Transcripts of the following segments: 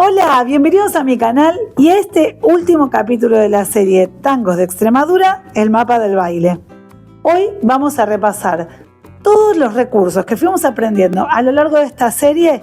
Hola, bienvenidos a mi canal y a este último capítulo de la serie Tangos de Extremadura, el mapa del baile. Hoy vamos a repasar todos los recursos que fuimos aprendiendo a lo largo de esta serie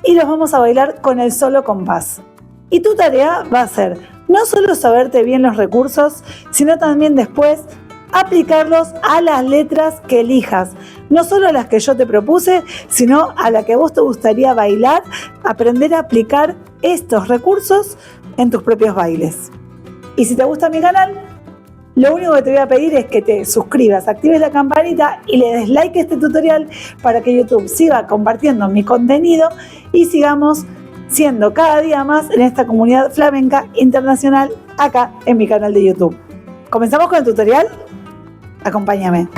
y los vamos a bailar con el solo compás. Y tu tarea va a ser no solo saberte bien los recursos, sino también después aplicarlos a las letras que elijas, no solo a las que yo te propuse, sino a la que vos te gustaría bailar, aprender a aplicar estos recursos en tus propios bailes. Y si te gusta mi canal, lo único que te voy a pedir es que te suscribas, actives la campanita y le des like a este tutorial para que YouTube siga compartiendo mi contenido y sigamos siendo cada día más en esta comunidad flamenca internacional acá en mi canal de YouTube. ¿Comenzamos con el tutorial? Acompáñame.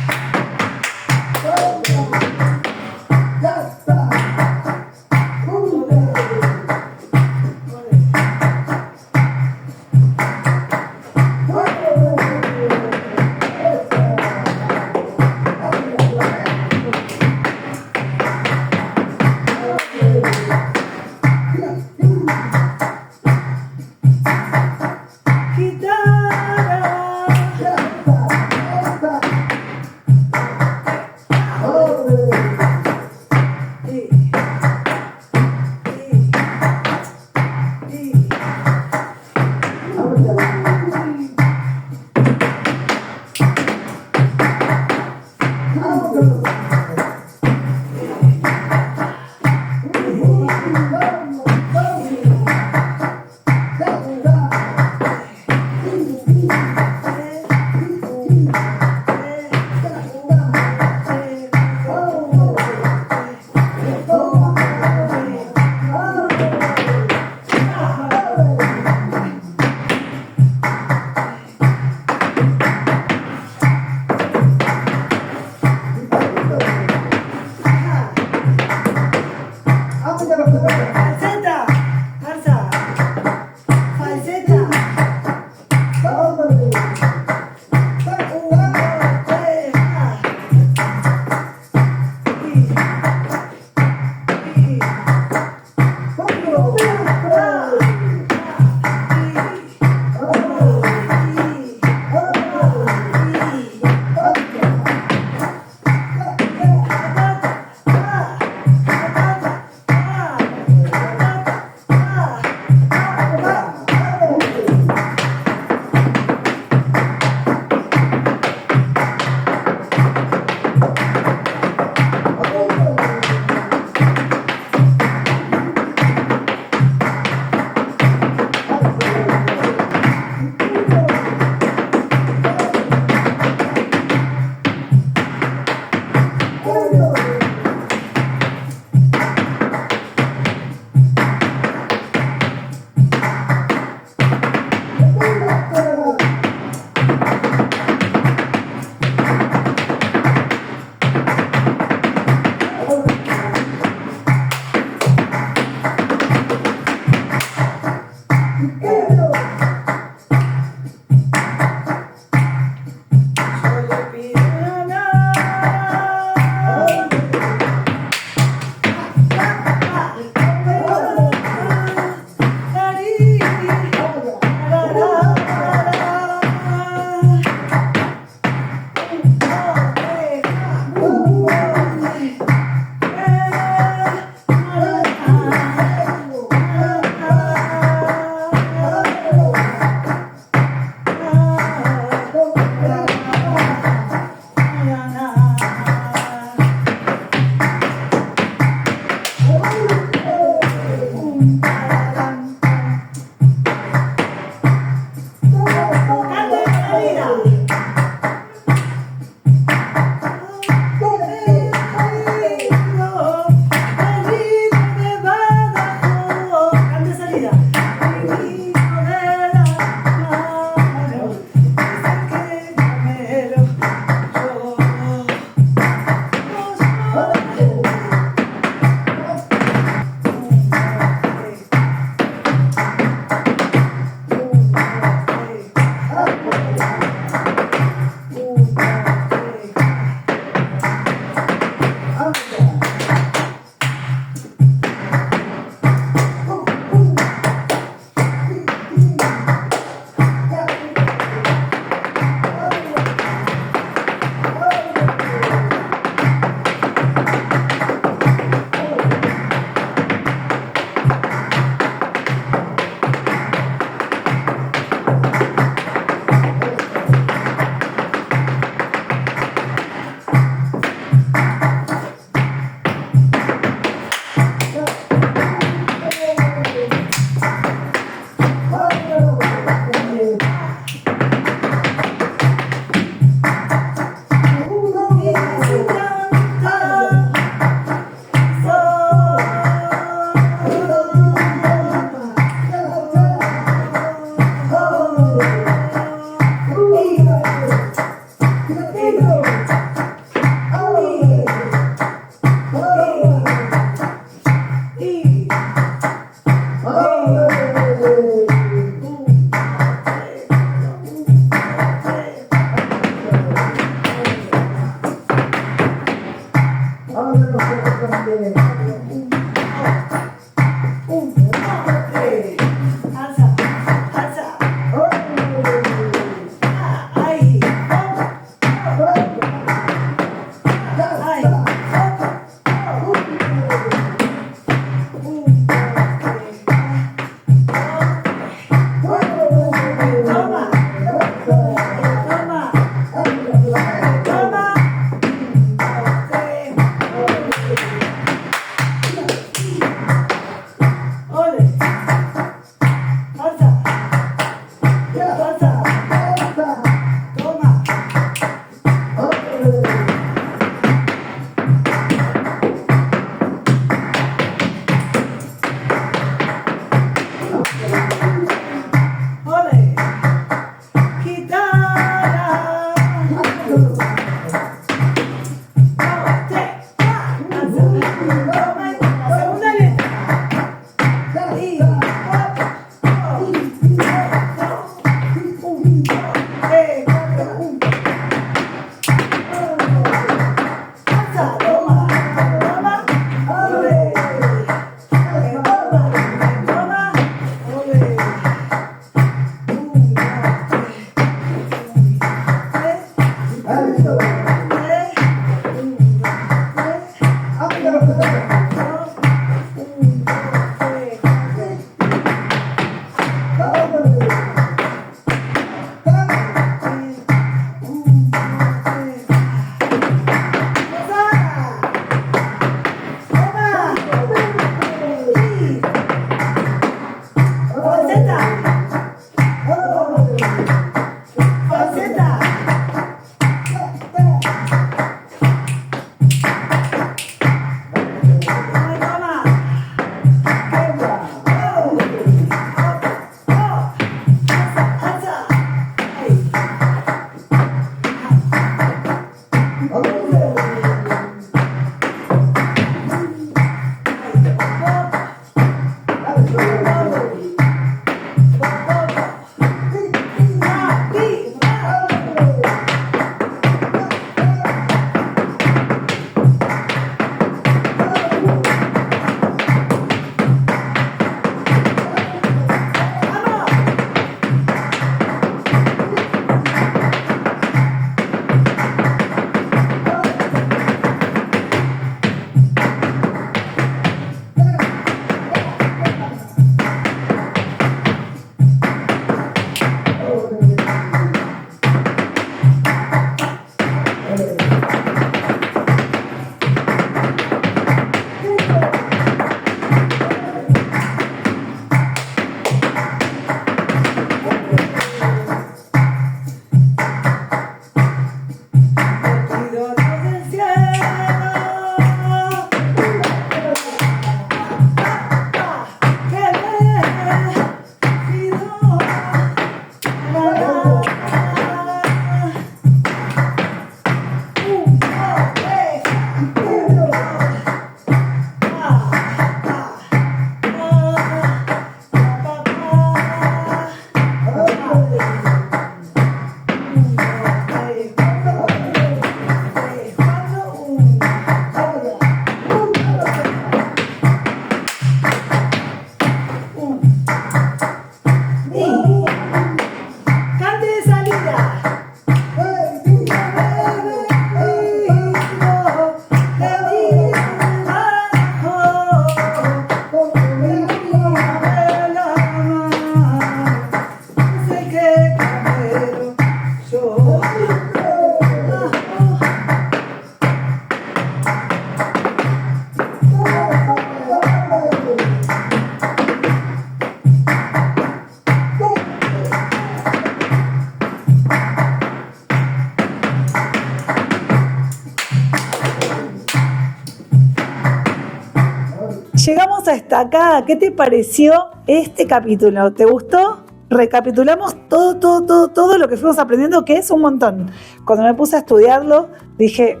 llegamos hasta acá. ¿Qué te pareció este capítulo? ¿Te gustó? Recapitulamos todo lo que fuimos aprendiendo, que es un montón. Cuando me puse a estudiarlo, dije,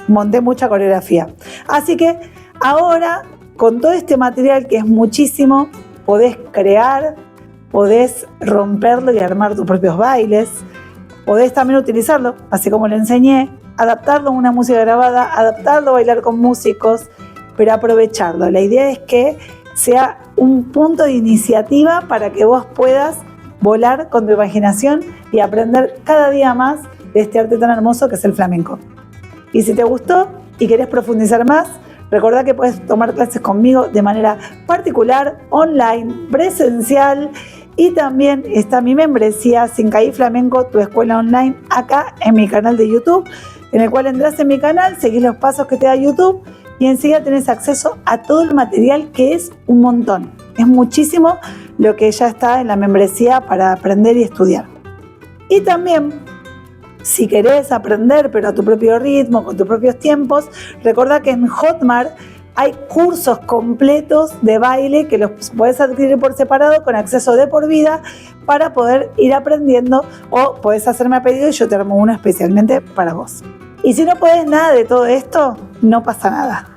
monté mucha coreografía. Así que ahora, con todo este material que es muchísimo, podés crear, podés romperlo y armar tus propios bailes, podés también utilizarlo, así como le enseñé, adaptarlo a una música grabada, adaptarlo a bailar con músicos, pero aprovecharlo. La idea es que sea un punto de iniciativa para que vos puedas volar con tu imaginación y aprender cada día más de este arte tan hermoso que es el flamenco. Y si te gustó y querés profundizar más, recordá que puedes tomar clases conmigo de manera particular, online, presencial, y también está mi membresía Sincaí Flamenco, tu escuela online, acá en mi canal de YouTube, en el cual entras en mi canal, seguís los pasos que te da YouTube y enseguida tenés acceso a todo el material, que es un montón. Es muchísimo lo que ya está en la membresía para aprender y estudiar. Y también, si querés aprender, pero a tu propio ritmo, con tus propios tiempos, recordá que en Hotmart hay cursos completos de baile que los podés adquirir por separado con acceso de por vida para poder ir aprendiendo, o podés hacerme a pedido y yo te armo uno especialmente para vos. Y si no podés nada de todo esto, no pasa nada.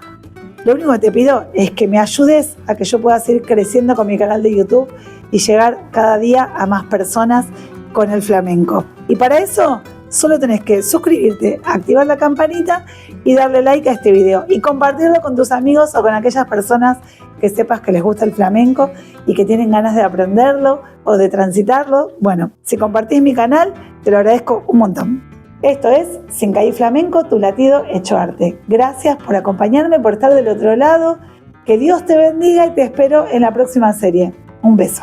Lo único que te pido es que me ayudes a que yo pueda seguir creciendo con mi canal de YouTube y llegar cada día a más personas con el flamenco. Y para eso solo tenés que suscribirte, activar la campanita y darle like a este video y compartirlo con tus amigos o con aquellas personas que sepas que les gusta el flamenco y que tienen ganas de aprenderlo o de transitarlo. Bueno, si compartís mi canal, te lo agradezco un montón. Esto es Sincaí Flamenco, tu latido hecho arte. Gracias por acompañarme, por estar del otro lado. Que Dios te bendiga y te espero en la próxima serie. Un beso.